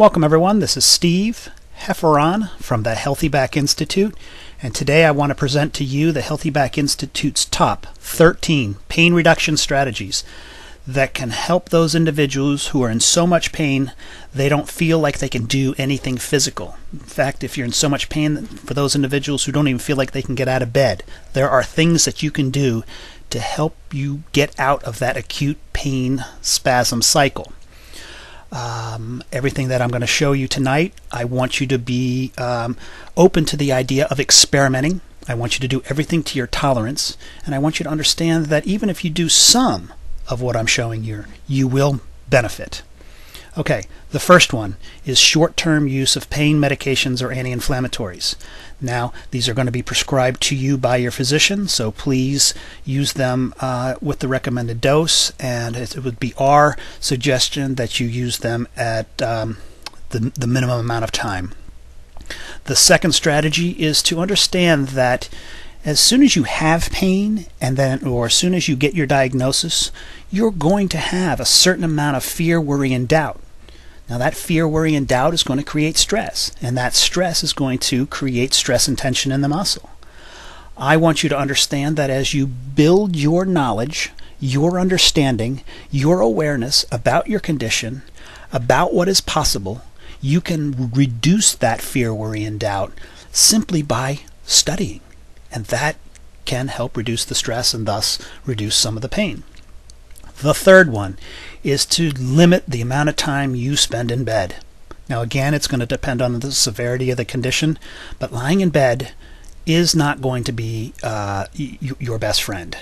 Welcome everyone, this is Steve Hefferon from the Healthy Back Institute, and today I want to present to you the Healthy Back Institute's top 13 pain reduction strategies that can help those individuals who are in so much pain they don't feel like they can do anything physical. In fact, if you're in so much pain, for those individuals who don't even feel like they can get out of bed, there are things that you can do to help you get out of that acute pain spasm cycle. Everything that I'm going to show you tonight, I want you to be open to the idea of experimenting. I want you to do everything to your tolerance, and I want you to understand that even if you do some of what I'm showing you, you will benefit. Okay, the first one is short-term use of pain medications or anti-inflammatories. Now, these are going to be prescribed to you by your physician, so please use them with the recommended dose, and it would be our suggestion that you use them at the minimum amount of time. The second strategy is to understand that as soon as you have pain, or as soon as you get your diagnosis, you're going to have a certain amount of fear, worry, and doubt. Now that fear, worry, and doubt is going to create stress, and that stress is going to create stress and tension in the muscle. I want you to understand that as you build your knowledge, your understanding, your awareness about your condition, about what is possible, you can reduce that fear, worry, and doubt simply by studying. And that can help reduce the stress and thus reduce some of the pain. The third one is to limit the amount of time you spend in bed. Now again, it's going to depend on the severity of the condition, but lying in bed is not going to be your best friend.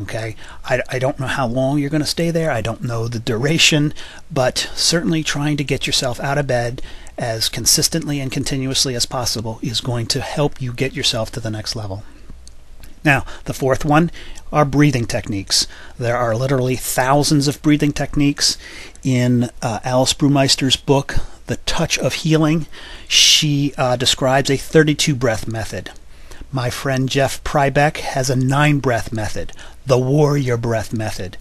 Okay, I don't know how long you're going to stay there. I don't know the duration, but certainly trying to get yourself out of bed as consistently and continuously as possible is going to help you get yourself to the next level. Now, the fourth one are breathing techniques. There are literally thousands of breathing techniques in Alice Brewmeister's book, The Touch of Healing. She describes a 32 breath method. My friend Jeff Prybeck has a 9 breath method, the warrior breath method.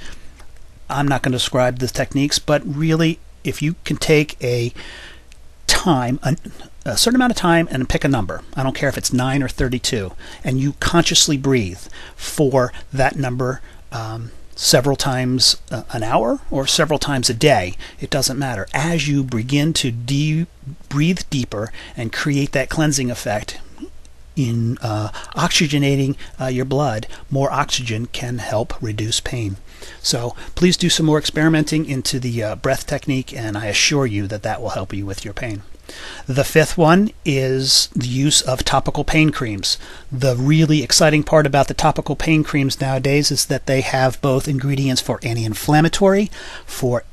I'm not going to describe the techniques, but really, if you can take a certain amount of time and pick a number, I don't care if it's 9 or 32, and you consciously breathe for that number several times an hour or several times a day, it doesn't matter. As you begin to breathe deeper and create that cleansing effect, in oxygenating your blood, more oxygen can help reduce pain. So please do some more experimenting into the breath technique, and I assure you that that will help you with your pain. The fifth one is the use of topical pain creams. The really exciting part about the topical pain creams nowadays is that they have both ingredients for anti-inflammatory, for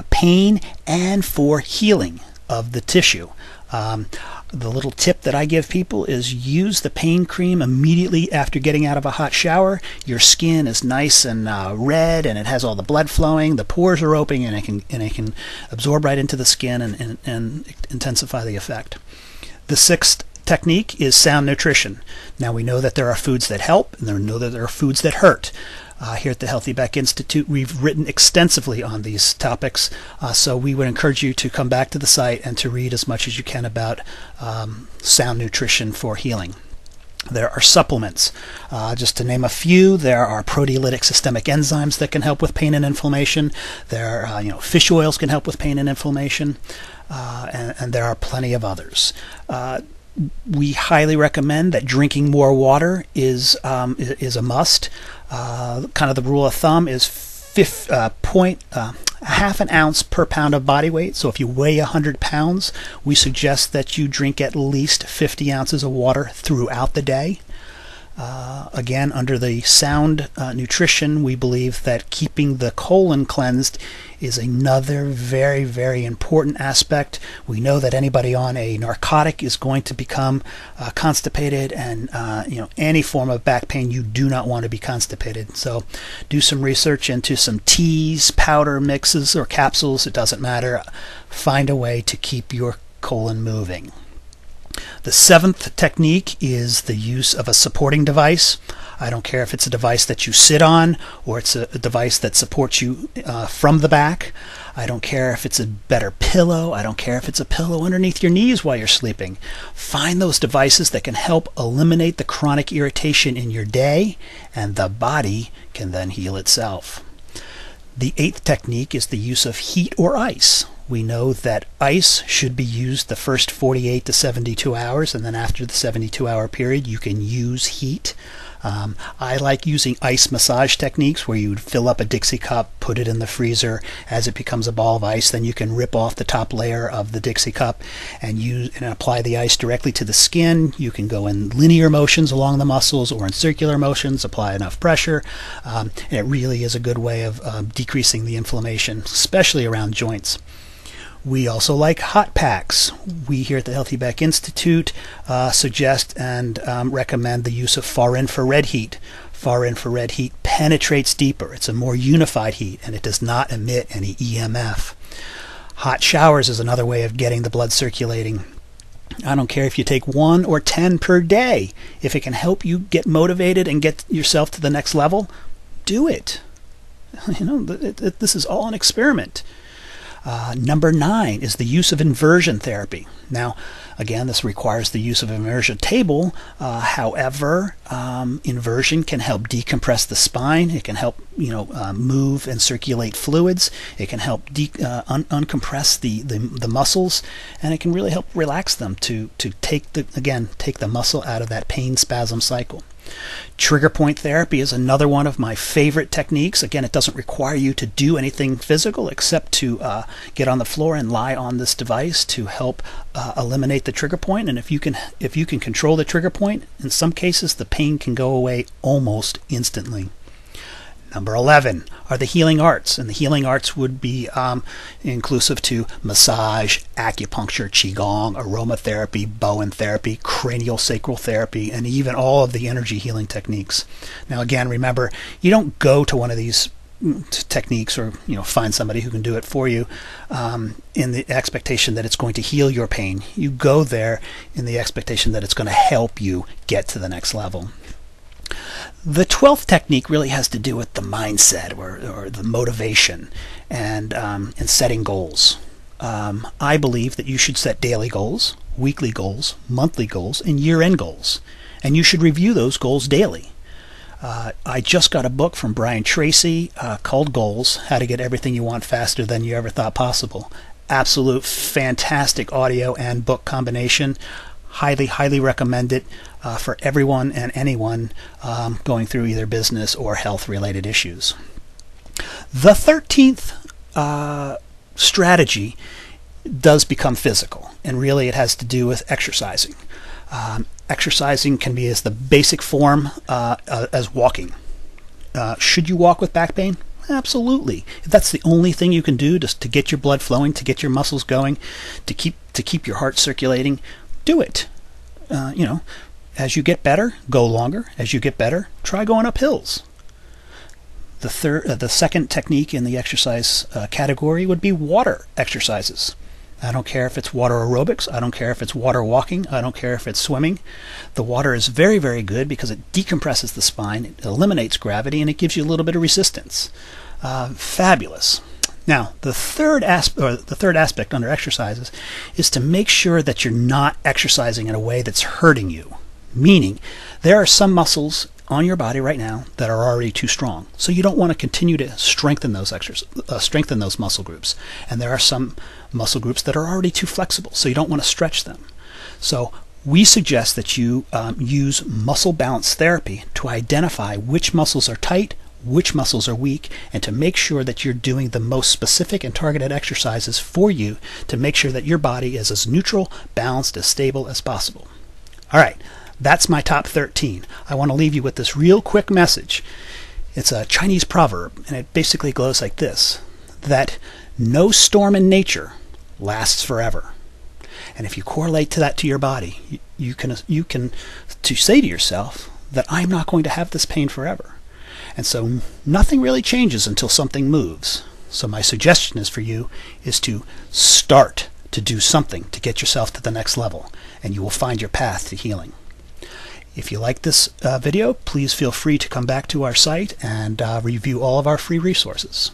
pain, and for healing of the tissue. The little tip that I give people is use the pain cream immediately after getting out of a hot shower. Your skin is nice and red, and it has all the blood flowing. The pores are open, and it can absorb right into the skin and intensify the effect. The sixth technique is sound nutrition. Now we know that there are foods that help, and we know that there are foods that hurt. Here at the Healthy Back Institute, we've written extensively on these topics, so we would encourage you to come back to the site and to read as much as you can about sound nutrition for healing. There are supplements. Just to name a few, there are proteolytic systemic enzymes that can help with pain and inflammation. There are, fish oils can help with pain and inflammation, and there are plenty of others. We highly recommend that drinking more water is a must. Kind of the rule of thumb is half an ounce per pound of body weight. So if you weigh 100 pounds, we suggest that you drink at least 50 ounces of water throughout the day. Again, under the sound nutrition, we believe that keeping the colon cleansed is another very, very important aspect. We know that anybody on a narcotic is going to become constipated, and any form of back pain, you do not want to be constipated. So do some research into some teas, powder mixes, or capsules. It doesn't matter. Find a way to keep your colon moving. The seventh technique is the use of a supporting device. I don't care if it's a device that you sit on or it's a device that supports you from the back. I don't care if it's a better pillow. I don't care if it's a pillow underneath your knees while you're sleeping. Find those devices that can help eliminate the chronic irritation in your day, and the body can then heal itself. The 8th technique is the use of heat or ice. We know that ice should be used the first 48 to 72 hours, and then after the 72-hour period, you can use heat. I like using ice massage techniques where you would fill up a Dixie cup, put it in the freezer. As it becomes a ball of ice, then you can rip off the top layer of the Dixie cup and apply the ice directly to the skin. You can go in linear motions along the muscles or in circular motions, apply enough pressure. And it really is a good way of decreasing the inflammation, especially around joints. We also like hot packs. We here at the Healthy Back Institute suggest and recommend the use of far infrared heat. Far infrared heat penetrates deeper. It's a more unified heat, and it does not emit any EMF. Hot showers is another way of getting the blood circulating. I don't care if you take 1 or 10 per day. If it can help you get motivated and get yourself to the next level, do it. This is all an experiment. Number 9 is the use of inversion therapy. Now, again, this requires the use of an immersion table. However, inversion can help decompress the spine. It can help, move and circulate fluids. It can help uncompress the muscles, and it can really help relax them to take the muscle out of that pain spasm cycle. Trigger point therapy is another one of my favorite techniques. Again, it doesn't require you to do anything physical except to get on the floor and lie on this device to help eliminate the trigger point. And if you can control the trigger point, in some cases the pain can go away almost instantly. Number 11 are the healing arts, and the healing arts would be inclusive to massage, acupuncture, qigong, aromatherapy, Bowen therapy, cranial sacral therapy, and even all of the energy healing techniques. Now again, remember, you don't go to one of these techniques or find somebody who can do it for you in the expectation that it's going to heal your pain. You go there in the expectation that it's going to help you get to the next level. The 12th technique really has to do with the mindset or the motivation and setting goals. I believe that you should set daily goals, weekly goals, monthly goals, and year-end goals. And you should review those goals daily. I just got a book from Brian Tracy called Goals, How to Get Everything You Want Faster Than You Ever Thought Possible. Absolute fantastic audio and book combination. Highly, highly recommend it for everyone and anyone going through either business or health-related issues. The 13th strategy does become physical, and really it has to do with exercising. Exercising can be as the basic form as walking. Should you walk with back pain? Absolutely. If that's the only thing you can do to get your blood flowing, to get your muscles going, to keep your heart circulating, do it. As you get better, go longer. As you get better, try going up hills. The second technique in the exercise category would be water exercises. I don't care if it's water aerobics. I don't care if it's water walking. I don't care if it's swimming. The water is very, very good because it decompresses the spine, it eliminates gravity, and it gives you a little bit of resistance. Fabulous. Now, the third aspect under exercises is to make sure that you're not exercising in a way that's hurting you. Meaning, there are some muscles on your body right now that are already too strong. So you don't want to continue to strengthen those muscle groups. And there are some muscle groups that are already too flexible. So you don't want to stretch them. So we suggest that you use muscle balance therapy to identify which muscles are tight, which muscles are weak, and to make sure that you're doing the most specific and targeted exercises for you to make sure that your body is as neutral, balanced, as stable as possible. All right, that's my top 13. I want to leave you with this real quick message. It's a Chinese proverb, and it basically goes like this, that no storm in nature lasts forever. And if you correlate that to your body, you can to say to yourself that I'm not going to have this pain forever. And so nothing really changes until something moves. So my suggestion is for you is to start to do something to get yourself to the next level, and you will find your path to healing. If you like this video, please feel free to come back to our site and review all of our free resources.